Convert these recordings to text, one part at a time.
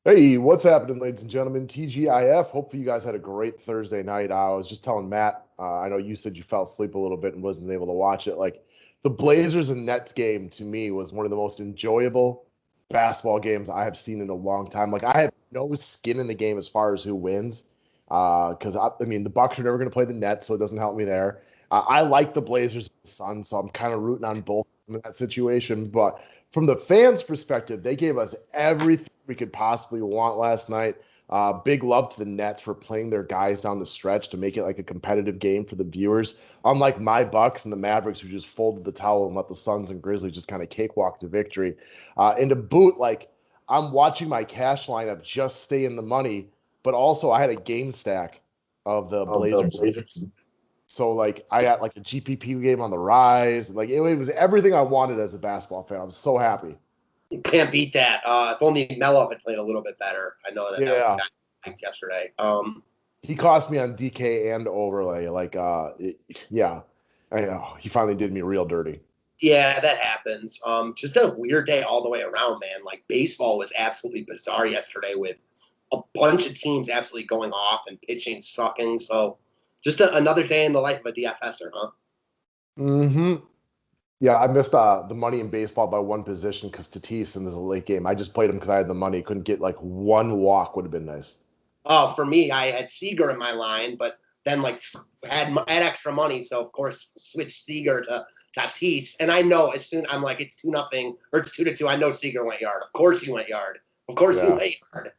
Hey, what's happening, ladies and gentlemen? TGIF. Hopefully, you guys had a great Thursday night. I was just telling Matt, I know you said you fell asleep a little bit and wasn't able to watch it. Like the Blazers and Nets game to me was one of the most enjoyable basketball games I have seen in a long time. Like I have no skin in the game as far as who wins, because I mean the Bucks are never going to play the Nets, so it doesn't help me there. I like the Blazers and the Suns, so I'm kind of rooting on both in that situation. But from the fans' perspective, they gave us everything we could possibly want last night. Big love to the Nets for playing their guys down the stretch to make it like a competitive game for the viewers. Unlike my Bucks and the Mavericks, who just folded the towel and let the Suns and Grizzlies just kind of cakewalk to victory. And to boot, like I'm watching my cash lineup just stay in the money, but also I had a game stack of the Of the Blazers. Blazers. So like I got like a GPP game on the rise. Like it was everything I wanted as a basketball fan. I was so happy. You can't beat that. If only Melo had played a little bit better. I know that was a Yeah. guy I liked yesterday. He cost me on DK and overlay. Yeah, I know he finally did me real dirty. Yeah, that happens. Just a weird day all the way around, man. Like baseball was absolutely bizarre yesterday with a bunch of teams absolutely going off and pitching sucking. So just another day in the life of a DFSer, huh? Hmm. Yeah, I missed the money in baseball by one position because Tatis and there's a late game. I just played him because I had the money. Couldn't get like one walk would have been nice. Oh, for me, I had Seager in my line, but then like had extra money, so of course switched Seager to Tatis. And I know as soon I'm like it's 2-0 or it's 2-2. I know Seager went yard. Of course he went yard. Of course he Yeah, went yard.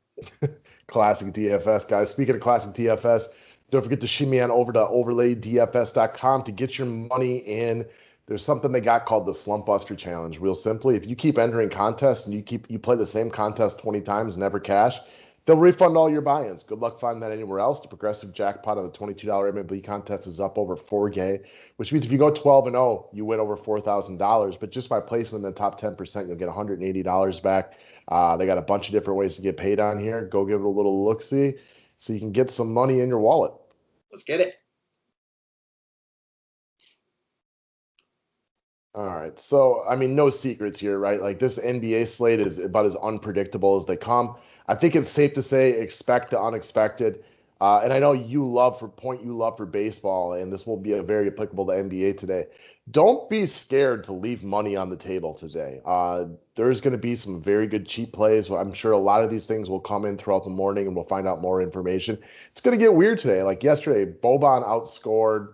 classic DFS guys. Speaking of classic DFS, don't forget to shimmy on over to overlaydfs.com to get your money in. There's something they got called the Slump Buster Challenge. Real simply, if you keep entering contests and you play the same contest 20 times, never cash, they'll refund all your buy-ins. Good luck finding that anywhere else. The progressive jackpot of the $22 MLB contest is up over 4K, which means if you go 12 and 0, you win over $4,000. But just by placing in the top 10%, you'll get $180 back. They got a bunch of different ways to get paid on here. Go give it a little look-see so you can get some money in your wallet. Let's get it. All right. So, I mean, no secrets here, right? Like this NBA slate is about as unpredictable as they come. I think it's safe to say expect the unexpected. And I know you love for baseball, and this will be a very applicable to NBA today. Don't be scared to leave money on the table today. There's going to be some very good cheap plays. I'm sure a lot of these things will come in throughout the morning, and we'll find out more information. It's going to get weird today. Like yesterday, Boban outscored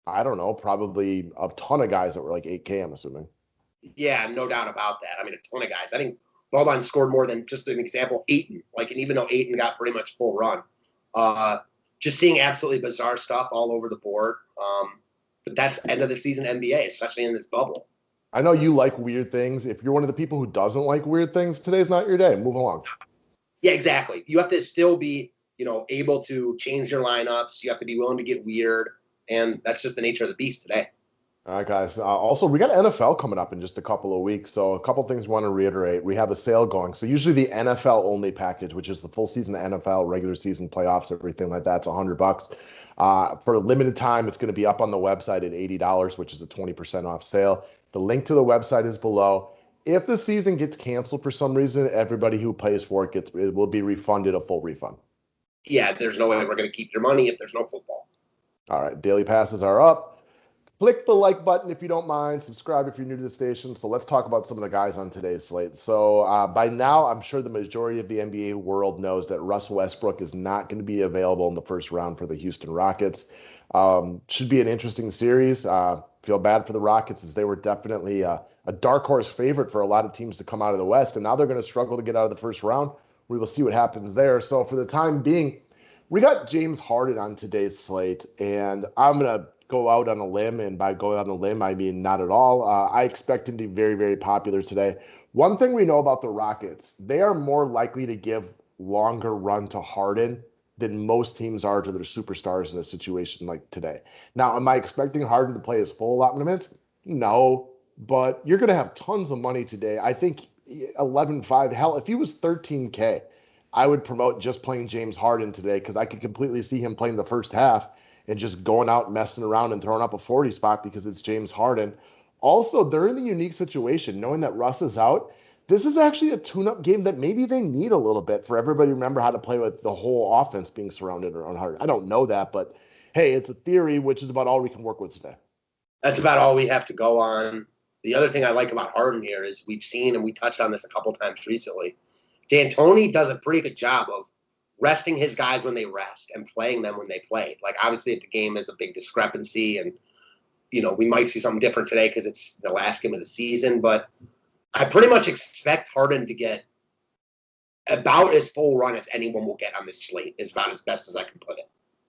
I don't know, probably a ton of guys that were like 8K, I'm assuming. Yeah, no doubt about that. I mean, a ton of guys. I think Boban scored more than just an example, Aiton. Like, and even though Aiton got pretty much full run, uh, just seeing absolutely bizarre stuff all over the board. But that's end of the season NBA, especially in this bubble. I know you like weird things. If you're one of the people who doesn't like weird things, today's not your day. Move along. Yeah, exactly. You have to still be, able to change your lineups. You have to be willing to get weird, and that's just the nature of the beast today. All right, guys. Also, we got NFL coming up in just a couple of weeks. So, a couple things we want to reiterate. We have a sale going. So, usually the NFL only package, which is the full season NFL, regular season playoffs, everything like that, it's $100. For a limited time, it's going to be up on the website at $80, which is a 20% off sale. The link to the website is below. If the season gets canceled for some reason, everybody who pays for it will be refunded a full refund. Yeah, there's no way we're going to keep your money if there's no football. All right, daily passes are up. Click the like button if you don't mind. Subscribe if you're new to the station. So let's talk about some of the guys on today's slate. So by now, I'm sure the majority of the NBA world knows that Russell Westbrook is not going to be available in the first round for the Houston Rockets. Should be an interesting series. Feel bad for the Rockets as they were definitely a dark horse favorite for a lot of teams to come out of the West, and now they're going to struggle to get out of the first round. We will see what happens there. So for the time being, we got James Harden on today's slate, and I'm going to go out on a limb, and by going out on a limb, I mean not at all. I expect him to be very, very popular today. One thing we know about the Rockets, they are more likely to give longer run to Harden than most teams are to their superstars in a situation like today. Now, am I expecting Harden to play his full allotment of minutes? No, but you're going to have tons of money today. I think 11.5, hell, if he was 13K, I would promote just playing James Harden today because I could completely see him playing the first half and just going out messing around and throwing up a 40 spot because it's James Harden. Also, they're in the unique situation knowing that Russ is out. this is actually a tune-up game that maybe they need a little bit for everybody to remember how to play with the whole offense being surrounded around Harden. I don't know that, but hey, it's a theory, which is about all we can work with today. That's about all we have to go on. The other thing I like about Harden here is we've seen, and we touched on this a couple times recently, D'Antoni does a pretty good job of resting his guys when they rest and playing them when they play. Like, obviously, if the game is a big discrepancy and, we might see something different today because it's the last game of the season, but I pretty much expect Harden to get about as full run as anyone will get on this slate, is about as best as I can put it.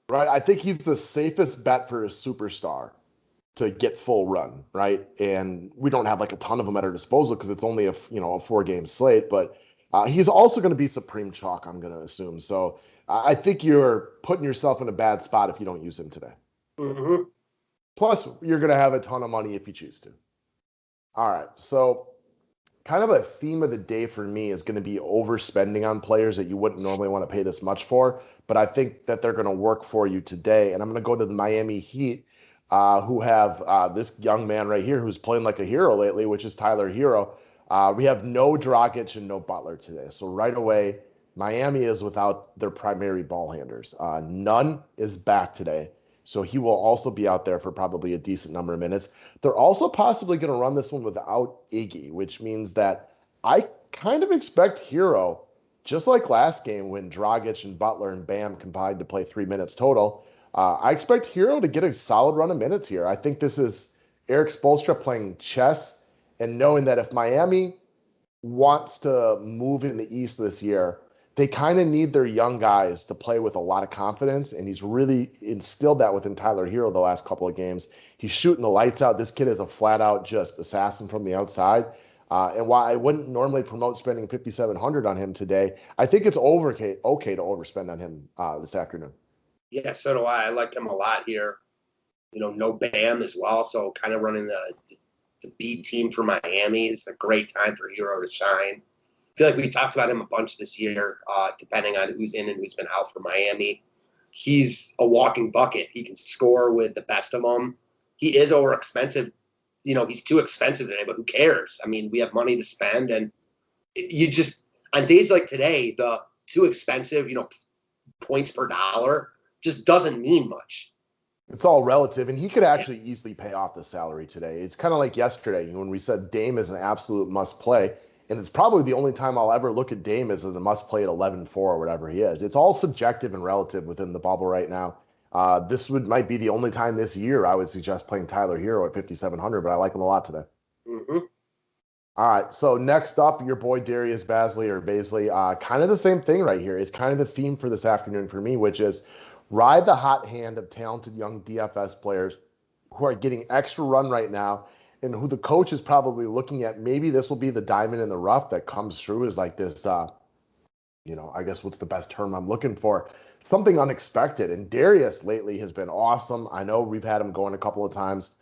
Right. I think he's the safest bet for a superstar to get full run, right? And we don't have like a ton of them at our disposal because it's only a 4-game slate, but he's also going to be supreme chalk, I'm going to assume. So I think you're putting yourself in a bad spot if you don't use him today. Mm-hmm. Plus, you're going to have a ton of money if you choose to. All right. So kind of a theme of the day for me is going to be overspending on players that you wouldn't normally want to pay this much for, but I think that they're going to work for you today. And I'm going to go to the Miami Heat, who have this young man right here who's playing like a hero lately, which is Tyler Hero. We have no Dragic and no Butler today. So right away, Miami is without their primary ball handlers. Nunn is back today. So he will also be out there for probably a decent number of minutes. They're also possibly going to run this one without Iggy, which means that I kind of expect Hero, just like last game when Dragic and Butler and Bam combined to play 3 minutes total, I expect Hero to get a solid run of minutes here. I think this is Eric Spoelstra playing chess and knowing that if Miami wants to move in the East this year, they kind of need their young guys to play with a lot of confidence, and he's really instilled that within Tyler Hero the last couple of games. He's shooting the lights out. This kid is a flat-out just assassin from the outside. And while I wouldn't normally promote spending $5,700 on him today, I think it's okay to overspend on him this afternoon. Yeah, so do I. I like him a lot here. No Bam as well, so kind of running the B team for Miami. It's a great time for Hero to shine. I feel like we talked about him a bunch this year, depending on who's in and who's been out for Miami. He's a walking bucket. He can score with the best of them. He is overexpensive. He's too expensive today, but who cares? I mean, we have money to spend, and you just, on days like today, the too expensive, points per dollar just doesn't mean much. It's all relative, and he could actually easily pay off the salary today. It's kind of like yesterday when we said Dame is an absolute must-play. And it's probably the only time I'll ever look at Dame as a must-play at 11-4 or whatever he is. It's all subjective and relative within the bubble right now. This might be the only time this year I would suggest playing Tyler Hero at 5,700, but I like him a lot today. Mm-hmm. All right, so next up, your boy Darius Basley. Kind of the same thing right here. It's kind of the theme for this afternoon for me, which is ride the hot hand of talented young DFS players who are getting extra run right now, and who the coach is probably looking at. Maybe this will be the diamond in the rough that comes through as like this, I guess what's the best term I'm looking for? Something unexpected. And Darius lately has been awesome. I know we've had him going a couple of times.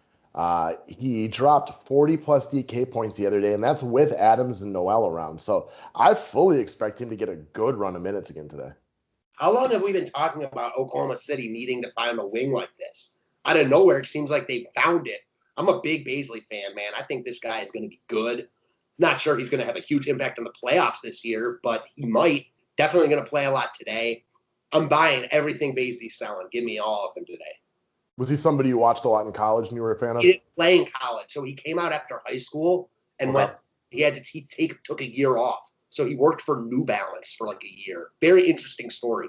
He dropped 40-plus DK points the other day, and that's with Adams and Noel around. So I fully expect him to get a good run of minutes again today. How long have we been talking about Oklahoma City needing to find a wing like this? Out of nowhere, it seems like they found it. I'm a big Basley fan, man. I think this guy is going to be good. Not sure he's going to have a huge impact on the playoffs this year, but he might. Definitely going to play a lot today. I'm buying everything Basley's selling. Give me all of them today. Was he somebody you watched a lot in college and you were a fan of? He didn't play in college, so he came out after high school and took a year off. So he worked for New Balance for like a year. Very interesting story.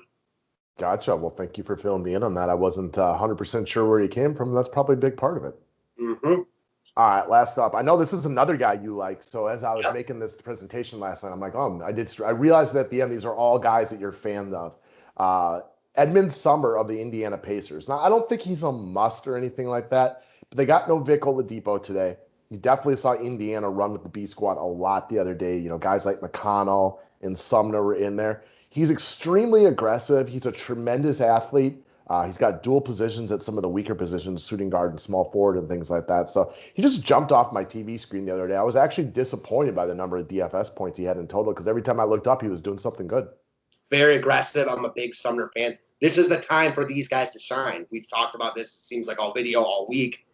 Gotcha. Well, thank you for filling me in on that. I wasn't 100% sure where he came from. That's probably a big part of it. Mm-hmm. All right, last up. I know this is another guy you like. So as I was making this presentation last night, I'm like, I realized that at the end, these are all guys that you're fans of. Edmund Summer of the Indiana Pacers. Now, I don't think he's a must or anything like that, but they got no Vic Oladipo today. You definitely saw Indiana run with the B squad a lot the other day. Guys like McConnell and Sumner were in there. He's extremely aggressive. He's a tremendous athlete. He's got dual positions at some of the weaker positions, shooting guard and small forward and things like that. So he just jumped off my TV screen the other day. I was actually disappointed by the number of DFS points he had in total because every time I looked up, he was doing something good. Very aggressive. I'm a big Sumner fan. This is the time for these guys to shine. We've talked about this, it seems like all video all week.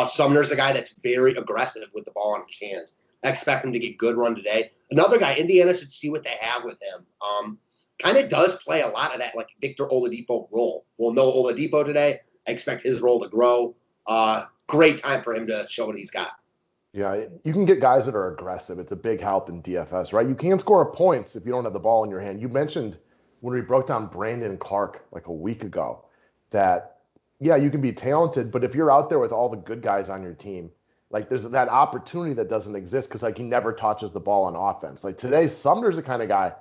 Sumner's a guy that's very aggressive with the ball in his hands. I expect him to get good run today. Another guy, Indiana should see what they have with him. Kind of does play a lot of that like Victor Oladipo role. We'll know Oladipo today. I expect his role to grow. Great time for him to show what he's got. Yeah, you can get guys that are aggressive. It's a big help in DFS, right? You can't score points if you don't have the ball in your hand. You mentioned when we broke down Brandon Clark like a week ago that, yeah, you can be talented, but if you're out there with all the good guys on your team, like there's that opportunity that doesn't exist because like he never touches the ball on offense. Like today, Sumner's the kind of guy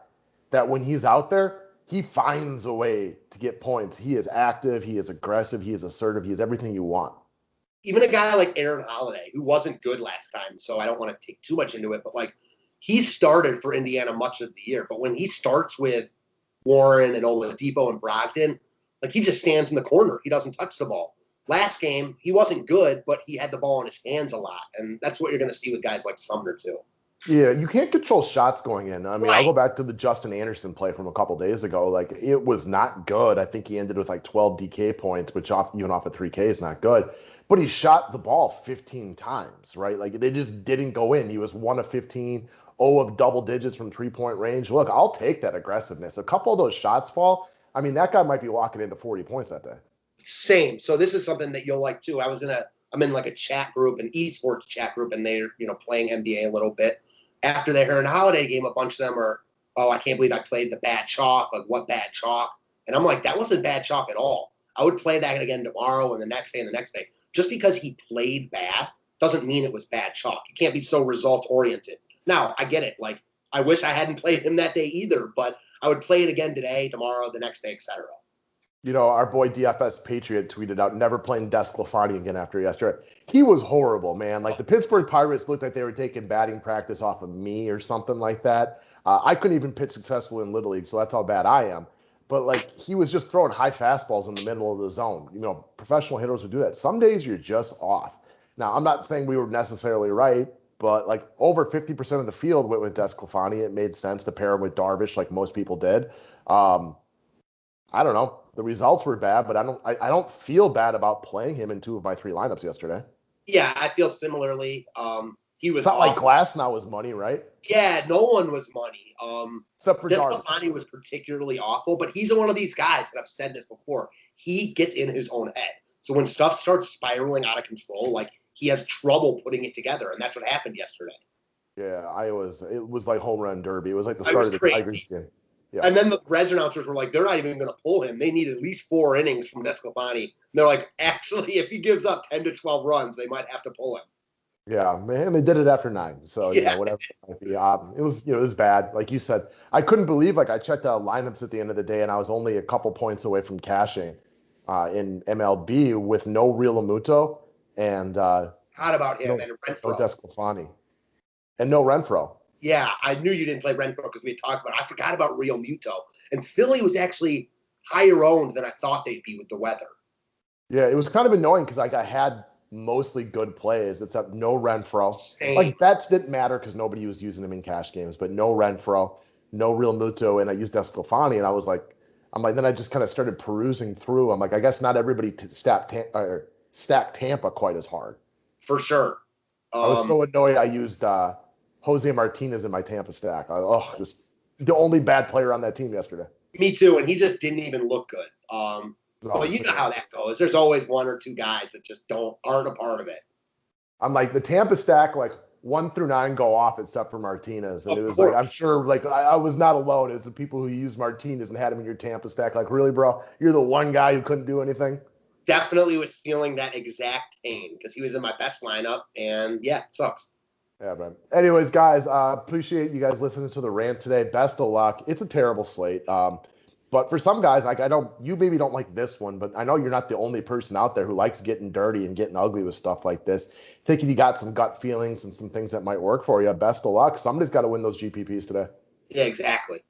that when he's out there, he finds a way to get points. He is active, he is aggressive, he is assertive, he is everything you want. Even a guy like Aaron Holiday, who wasn't good last time, so I don't want to take too much into it, but like he started for Indiana much of the year. But when he starts with Warren and Oladipo and Brogdon, like he just stands in the corner. He doesn't touch the ball. Last game, he wasn't good, but he had the ball in his hands a lot. And that's what you're going to see with guys like Sumner, too. Yeah, you can't control shots going in. I mean, Right. I'll go back to the Justin Anderson play from a couple days ago. Like, it was not good. I think he ended with like 12 DK points, which even off of 3K is not good. But he shot the ball 15 times, right? Like, they just didn't go in. He was 1 of 15, 0 of double digits from three-point range. Look, I'll take that aggressiveness. A couple of those shots fall. I mean, that guy might be walking into 40 points that day. Same. So this is something that you'll like, too. I'm in like a chat group, an esports chat group, and they're, playing NBA a little bit. After the Aaron Holiday game, a bunch of them are, oh, I can't believe I played the bad chalk. Like, what bad chalk? And I'm like, that wasn't bad chalk at all. I would play that again tomorrow and the next day and the next day. Just because he played bad doesn't mean it was bad chalk. You can't be so result-oriented. Now, I get it. Like, I wish I hadn't played him that day either, but I would play it again today, tomorrow, the next day, etc. Our boy DFS Patriot tweeted out, never playing Desclafani again after yesterday. He was horrible, man. Like the Pittsburgh Pirates looked like they were taking batting practice off of me or something like that. I couldn't even pitch successfully in Little League, so that's how bad I am. But like he was just throwing high fastballs in the middle of the zone. Professional hitters would do that. Some days you're just off. Now, I'm not saying we were necessarily right, but like over 50% of the field went with Desclafani. It made sense to pair him with Darvish like most people did. I don't know. The results were bad, but I don't feel bad about playing him in 2 of my 3 lineups yesterday. Yeah, I feel similarly. He was It's not like Glass now was money, right? Yeah, no one was money. Except for Darvish. Desclafani was particularly awful, but he's one of these guys, and I've said this before, he gets in his own head. So when stuff starts spiraling out of control, like he has trouble putting it together, and that's what happened yesterday. Yeah, it was like home run derby. It was like the start of the Tigers game. Yeah. And then the Reds announcers were like, they're not even going to pull him. They need at least 4 innings from Desclafani. And they're like, actually, if he gives up 10 to 12 runs, they might have to pull him. Yeah, man, they did it after 9. So, whatever it might be. It was bad. Like you said, I couldn't believe, like I checked out lineups at the end of the day and I was only a couple points away from cashing in MLB with no Real Amuto and How about him and Renfroe? No Desclafani. And no Renfroe. Yeah, I knew you didn't play Renfroe because we had talked about it. I forgot about Real Muto. And Philly was actually higher owned than I thought they'd be with the weather. Yeah, it was kind of annoying because like I had mostly good plays except no Renfroe. Same. Like bets didn't matter because nobody was using them in cash games, but no Renfroe, no Real Muto, and I used Desclafani, and then I just kind of started perusing through. I'm like, I guess not everybody stacked Tampa quite as hard. For sure. I was so annoyed I used Jose Martinez in my Tampa stack. Just the only bad player on that team yesterday. Me too, and he just didn't even look good. But you know how that goes. There's always 1 or 2 guys that just aren't a part of it. I'm like the Tampa stack, like 1 through 9 go off except for Martinez, and it was like I'm sure like I was not alone. It's the people who used Martinez and had him in your Tampa stack. Like really, bro, you're the one guy who couldn't do anything. Definitely was feeling that exact pain because he was in my best lineup, and yeah, it sucks. Yeah, man. Anyways, guys, appreciate you guys listening to the rant today. Best of luck. It's a terrible slate. But for some guys, like you maybe don't like this one, but I know you're not the only person out there who likes getting dirty and getting ugly with stuff like this. Thinking you got some gut feelings and some things that might work for you. Best of luck. Somebody's got to win those GPPs today. Yeah, exactly.